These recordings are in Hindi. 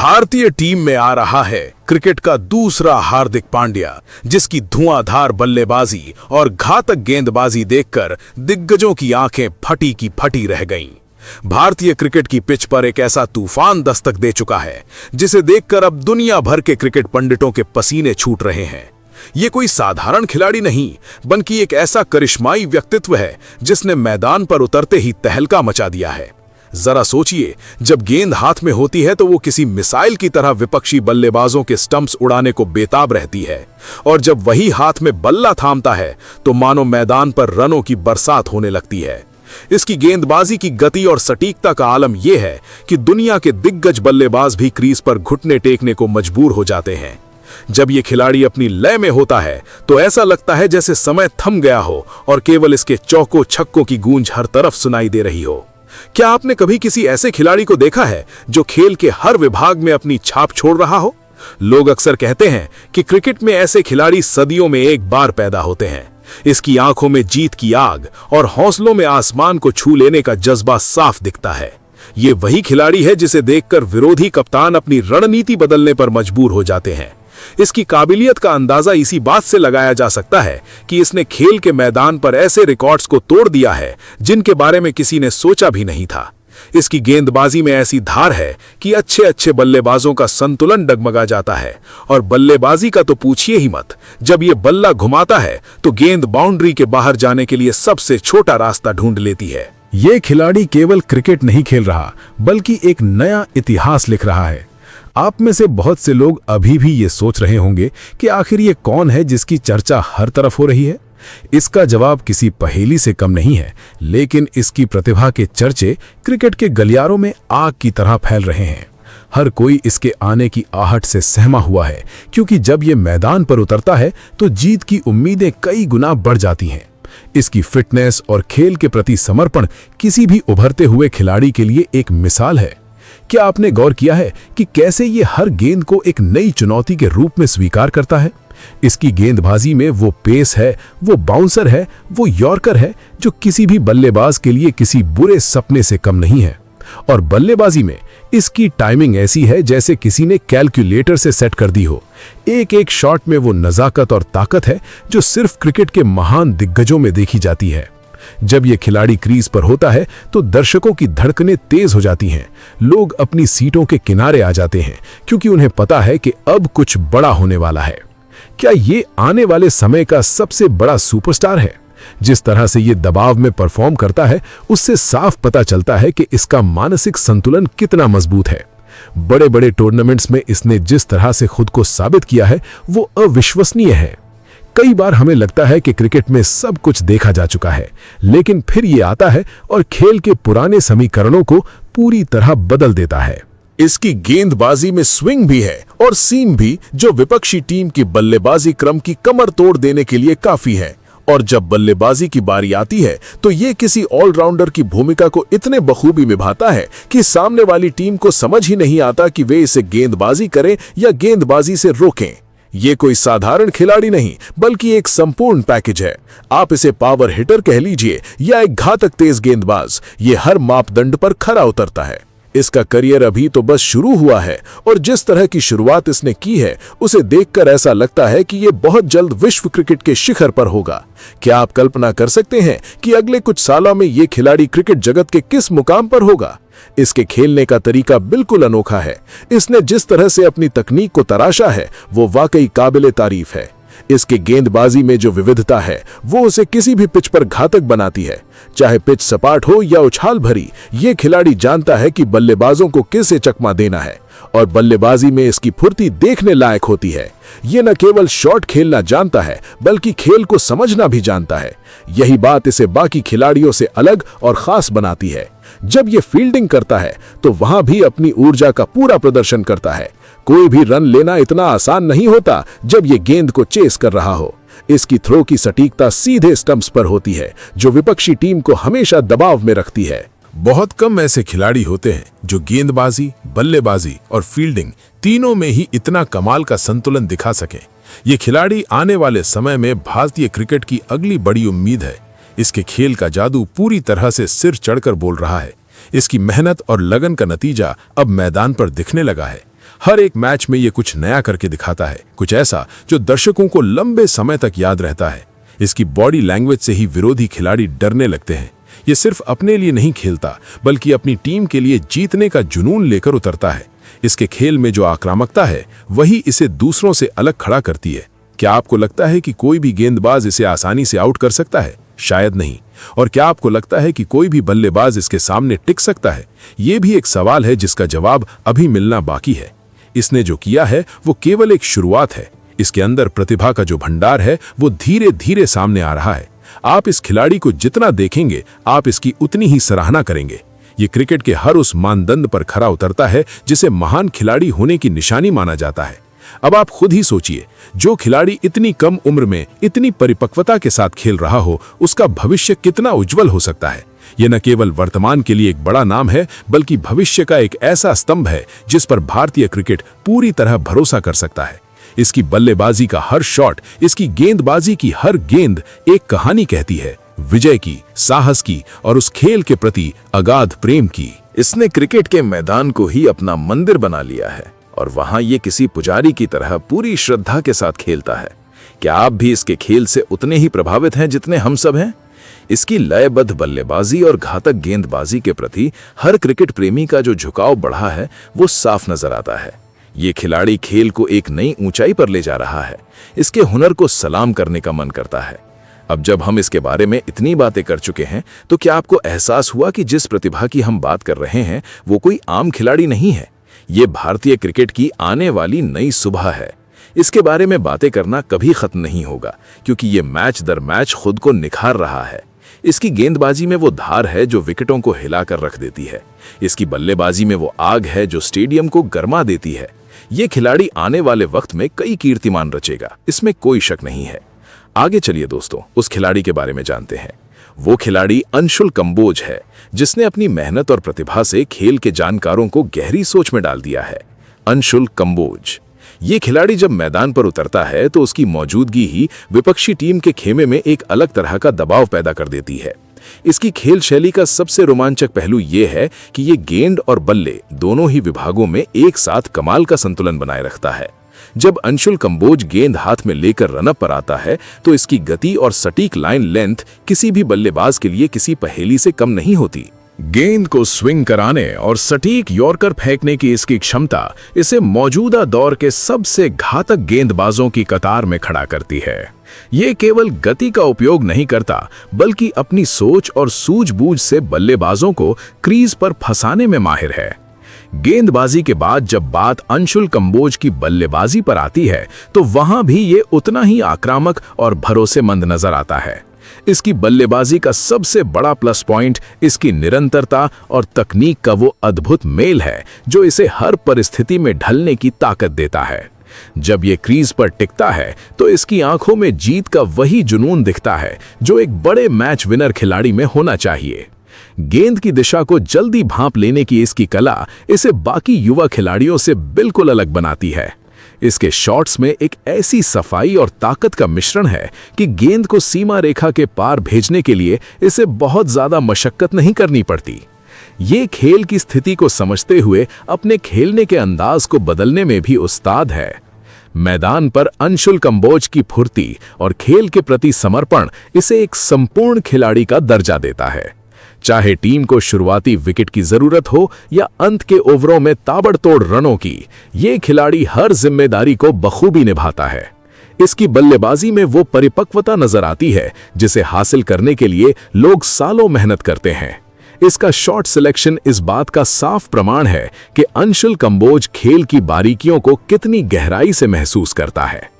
भारतीय टीम में आ रहा है क्रिकेट का दूसरा हार्दिक पांड्या, जिसकी धुआंधार बल्लेबाजी और घातक गेंदबाजी देखकर दिग्गजों की आंखें फटी की फटी रह गईं। भारतीय क्रिकेट की पिच पर एक ऐसा तूफान दस्तक दे चुका है जिसे देखकर अब दुनिया भर के क्रिकेट पंडितों के पसीने छूट रहे हैं। ये कोई साधारण खिलाड़ी नहीं, बल्कि एक ऐसा करिश्माई व्यक्तित्व है जिसने मैदान पर उतरते ही तहलका मचा दिया है। जरा सोचिए, जब गेंद हाथ में होती है तो वो किसी मिसाइल की तरह विपक्षी बल्लेबाजों के स्टंप्स उड़ाने को बेताब रहती है, और जब वही हाथ में बल्ला थामता है तो मानो मैदान पर रनों की बरसात होने लगती है। इसकी गेंदबाजी की गति और सटीकता का आलम यह है कि दुनिया के दिग्गज बल्लेबाज भी क्रीज पर घुटने टेकने को मजबूर हो जाते हैं। जब ये खिलाड़ी अपनी लय में होता है तो ऐसा लगता है जैसे समय थम गया हो और केवल इसके चौकों छक्कों की गूंज हर तरफ सुनाई दे रही हो। क्या आपने कभी किसी ऐसे खिलाड़ी को देखा है जो खेल के हर विभाग में अपनी छाप छोड़ रहा हो? लोग अक्सर कहते हैं कि क्रिकेट में ऐसे खिलाड़ी सदियों में एक बार पैदा होते हैं। इसकी आंखों में जीत की आग और हौसलों में आसमान को छू लेने का जज्बा साफ दिखता है। ये वही खिलाड़ी है जिसे देखकर विरोधी कप्तान अपनी रणनीति बदलने पर मजबूर हो जाते हैं। इसकी काबिलियत का अंदाजा इसी बात से लगाया जा सकता है कि इसने खेल के मैदान पर ऐसे रिकॉर्ड्स को तोड़ दिया है जिनके बारे में किसी ने सोचा भी नहीं था। इसकी गेंदबाजी में ऐसी धार है कि अच्छे अच्छे बल्लेबाजों का संतुलन डगमगा जाता है, और बल्लेबाजी का तो पूछिए ही मत। जब ये बल्ला घुमाता है तो गेंद बाउंड्री के बाहर जाने के लिए सबसे छोटा रास्ता ढूंढ लेती है। ये खिलाड़ी केवल क्रिकेट नहीं खेल रहा, बल्कि एक नया इतिहास लिख रहा है। आप में से बहुत से लोग अभी भी ये सोच रहे होंगे कि आखिर ये कौन है जिसकी चर्चा हर तरफ हो रही है। इसका जवाब किसी पहेली से कम नहीं है, लेकिन इसकी प्रतिभा के चर्चे क्रिकेट के गलियारों में आग की तरह फैल रहे हैं। हर कोई इसके आने की आहट से सहमा हुआ है, क्योंकि जब ये मैदान पर उतरता है तो जीत की उम्मीदें कई गुना बढ़ जाती हैं। इसकी फिटनेस और खेल के प्रति समर्पण किसी भी उभरते हुए खिलाड़ी के लिए एक मिसाल है। क्या आपने गौर किया है कि कैसे ये हर गेंद को एक नई चुनौती के रूप में स्वीकार करता है? इसकी गेंदबाजी में वो पेस है, वो बाउंसर है, वो यॉर्कर है जो किसी भी बल्लेबाज के लिए किसी बुरे सपने से कम नहीं है। और बल्लेबाजी में इसकी टाइमिंग ऐसी है जैसे किसी ने कैलकुलेटर से सेट कर दी हो। एक एक शॉट में वो नजाकत और ताकत है जो सिर्फ क्रिकेट के महान दिग्गजों में देखी जाती है। जब ये खिलाड़ी क्रीज पर होता है तो दर्शकों की धड़कनें तेज हो जाती हैं। लोग अपनी सीटों के किनारे आ जाते हैं, क्योंकि उन्हें पता है कि अब कुछ बड़ा होने वाला है। क्या ये आने वाले समय का सबसे बड़ा सुपरस्टार है? जिस तरह से ये दबाव में परफॉर्म करता है, उससे साफ पता चलता है कि इसका मानसिक संतुलन कितना मजबूत है। बड़े बड़े टूर्नामेंट्स में इसने जिस तरह से खुद को साबित किया है, वो अविश्वसनीय है। कई बार हमें लगता है कि क्रिकेट में सब कुछ देखा जा चुका है, लेकिन फिर ये आता है और खेल के पुराने समीकरणों को पूरी तरह बदल देता है। इसकी गेंदबाजी में स्विंग भी है और सीम भी, जो विपक्षी टीम की बल्लेबाजी क्रम की कमर तोड़ देने के लिए काफी है। और जब बल्लेबाजी की बारी आती है तो ये किसी ऑलराउंडर की भूमिका को इतने बखूबी निभाता है कि सामने वाली टीम को समझ ही नहीं आता कि वे इसे गेंदबाजी करें या गेंदबाजी से रोकें। ये कोई साधारण खिलाड़ी नहीं, बल्कि एक संपूर्ण पैकेज है। आप इसे पावर हिटर कह लीजिए या एक घातक तेज गेंदबाज, ये हर मापदंड पर खरा उतरता है। इसका करियर अभी तो बस शुरू हुआ है, और जिस तरह की शुरुआत इसने की है उसे देखकर ऐसा लगता है कि ये बहुत जल्द विश्व क्रिकेट के शिखर पर होगा। क्या आप कल्पना कर सकते हैं कि अगले कुछ सालों में ये खिलाड़ी क्रिकेट जगत के किस मुकाम पर होगा? इसके खेलने का तरीका बिल्कुल अनोखा है। इसने जिस तरह से अपनी तकनीक को तराशा है वो वाकई काबिले तारीफ है। इसके गेंदबाजी में जो विविधता है वो उसे किसी भी पिच पर घातक बनाती है। चाहे पिच सपाट हो या उछाल भरी, ये खिलाड़ी जानता है कि बल्लेबाजों को किसे चकमा देना है, और बल्लेबाजी में इसकी फुर्ती देखने लायक होती है। ये न केवल शॉट खेलना जानता है, बल्कि खेल को समझना भी जानता है। यही बात इसे बाकी खिलाड़ियों से अलग और खास बनाती है। जब ये फील्डिंग करता है तो वहां भी अपनी ऊर्जा का पूरा प्रदर्शन करता है। कोई भी रन लेना इतना आसान नहीं होता जब ये गेंद को चेस कर रहा हो। इसकी थ्रो की सटीकता सीधे स्टंप्स पर होती है, जो विपक्षी टीम को हमेशा दबाव में रखती है। बहुत कम ऐसे खिलाड़ी होते हैं जो गेंदबाजी, बल्लेबाजी और फील्डिंग तीनों में ही इतना कमाल का संतुलन दिखा सके। ये खिलाड़ी आने वाले समय में भारतीय क्रिकेट की अगली बड़ी उम्मीद है। इसके खेल का जादू पूरी तरह से सिर चढ़कर बोल रहा है। इसकी मेहनत और लगन का नतीजा अब मैदान पर दिखने लगा है। हर एक मैच में ये कुछ नया करके दिखाता है, कुछ ऐसा जो दर्शकों को लंबे समय तक याद रहता है। इसकी बॉडी लैंग्वेज से ही विरोधी खिलाड़ी डरने लगते हैं। ये सिर्फ अपने लिए नहीं खेलता, बल्कि अपनी टीम के लिए जीतने का जुनून लेकर उतरता है। इसके खेल में जो आक्रामकता है, वही इसे दूसरों से अलग खड़ा करती है। क्या आपको लगता है कि कोई भी गेंदबाज इसे आसानी से आउट कर सकता है? शायद नहीं। और क्या आपको लगता है कि कोई भी बल्लेबाज इसके सामने टिक सकता है? ये भी एक सवाल है जिसका जवाब अभी मिलना बाकी है। इसने जो किया है वो केवल एक शुरुआत है। इसके अंदर प्रतिभा का जो भंडार है वो धीरे धीरे सामने आ रहा है। आप इस खिलाड़ी को जितना देखेंगे, आप इसकी उतनी ही सराहना करेंगे। ये क्रिकेट के हर उस मानदंड पर खरा उतरता है जिसे महान खिलाड़ी होने की निशानी माना जाता है। अब आप खुद ही सोचिए, जो खिलाड़ी इतनी कम उम्र में इतनी परिपक्वता के साथ खेल रहा हो, उसका भविष्य कितना उज्जवल हो सकता है। यह न केवल वर्तमान के लिए एक बड़ा नाम है, बल्कि भविष्य का एक ऐसा स्तंभ है जिस पर भारतीय क्रिकेट पूरी तरह भरोसा कर सकता है। इसकी बल्लेबाजी का हर शॉट, इसकी गेंदबाजी की हर गेंद एक कहानी कहती है, विजय की, साहस की और उस खेल के प्रति अगाध प्रेम की। इसने क्रिकेट के मैदान को ही अपना मंदिर बना लिया है और वहां ये किसी पुजारी की तरह पूरी श्रद्धा के साथ खेलता है। क्या आप भी इसके खेल से उतने ही प्रभावित हैं जितने हम सब हैं? इसकी लयबद्ध बल्लेबाजी और घातक गेंदबाजी के प्रति हर क्रिकेट प्रेमी का जो झुकाव बढ़ा है, वो साफ नजर आता है। ये खिलाड़ी खेल को एक नई ऊंचाई पर ले जा रहा है। इसके हुनर को सलाम करने का मन करता है। अब जब हम इसके बारे में इतनी बातें कर चुके हैं, तो क्या आपको एहसास हुआ कि जिस प्रतिभा की हम बात कर रहे हैं वो कोई आम खिलाड़ी नहीं है? ये भारतीय क्रिकेट की आने वाली नई सुबह है। इसके बारे में बातें करना कभी खत्म नहीं होगा, क्योंकि ये मैच दर मैच खुद को निखार रहा है। इसकी गेंदबाजी में वो धार है जो विकेटों को हिलाकर रख देती है। इसकी बल्लेबाजी में वो आग है जो स्टेडियम को गरमा देती है। ये खिलाड़ी आने वाले वक्त में कई कीर्तिमान रचेगा, इसमें कोई शक नहीं है। आगे चलिए दोस्तों, उस खिलाड़ी के बारे में जानते हैं। वो खिलाड़ी अंशुल कंबोज है, जिसने अपनी मेहनत और प्रतिभा से खेल के जानकारों को गहरी सोच में डाल दिया है। अंशुल कंबोज, ये खिलाड़ी जब मैदान पर उतरता है तो उसकी मौजूदगी ही विपक्षी टीम के खेमे में एक अलग तरह का दबाव पैदा कर देती है। इसकी खेल शैली का सबसे रोमांचक पहलू यह है कि ये गेंद और बल्ले दोनों ही विभागों में एक साथ कमाल का संतुलन बनाए रखता है। जब अंशुल कंबोज गेंद हाथ में लेकर रनअप पर आता है तो इसकी गति और सटीक लाइन लेंथ किसी भी बल्लेबाज के लिए किसी पहेली से कम नहीं होती। गेंद को स्विंग कराने और सटीक यॉर्कर फेंकने की इसकी क्षमता इसे मौजूदा दौर के सबसे घातक गेंदबाजों की कतार में खड़ा करती है। ये केवल गति का उपयोग नहीं करता, बल्कि अपनी सोच और सूझबूझ से बल्लेबाजों को क्रीज पर फंसाने में माहिर है। गेंदबाजी के बाद जब बात अंशुल कंबोज की बल्लेबाजी पर आती है, तो वहां भी ये उतना ही आक्रामक और भरोसेमंद नजर आता है। इसकी बल्लेबाजी का सबसे बड़ा प्लस पॉइंट इसकी निरंतरता और तकनीक का वो अद्भुत मेल है जो इसे हर परिस्थिति में ढलने की ताकत देता है। जब ये क्रीज पर टिकता है तो इसकी आंखों में जीत का वही जुनून दिखता है जो एक बड़े मैच विनर खिलाड़ी में होना चाहिए। गेंद की दिशा को जल्दी भांप लेने की इसकी कला इसे बाकी युवा खिलाड़ियों से बिल्कुल अलग बनाती है। इसके शॉट्स में एक ऐसी सफाई और ताकत का मिश्रण है कि गेंद को सीमा रेखा के पार भेजने के लिए इसे बहुत ज्यादा मशक्कत नहीं करनी पड़ती। ये खेल की स्थिति को समझते हुए अपने खेलने के अंदाज को बदलने में भी उस्ताद है। मैदान पर अंशुल कंबोज की फुर्ती और खेल के प्रति समर्पण इसे एक संपूर्ण खिलाड़ी का दर्जा देता है। चाहे टीम को शुरुआती विकेट की जरूरत हो या अंत के ओवरों में ताबड़तोड़ रनों की, ये खिलाड़ी हर जिम्मेदारी को बखूबी निभाता है। इसकी बल्लेबाजी में वो परिपक्वता नजर आती है जिसे हासिल करने के लिए लोग सालों मेहनत करते हैं। इसका शॉट सिलेक्शन इस बात का साफ प्रमाण है कि अंशुल कंबोज खेल की बारीकियों को कितनी गहराई से महसूस करता है।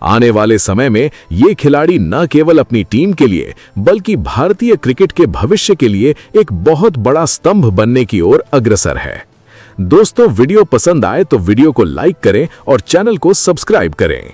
आने वाले समय में ये खिलाड़ी न केवल अपनी टीम के लिए बल्कि भारतीय क्रिकेट के भविष्य के लिए एक बहुत बड़ा स्तंभ बनने की ओर अग्रसर है। दोस्तों, वीडियो पसंद आए तो वीडियो को लाइक करें और चैनल को सब्सक्राइब करें।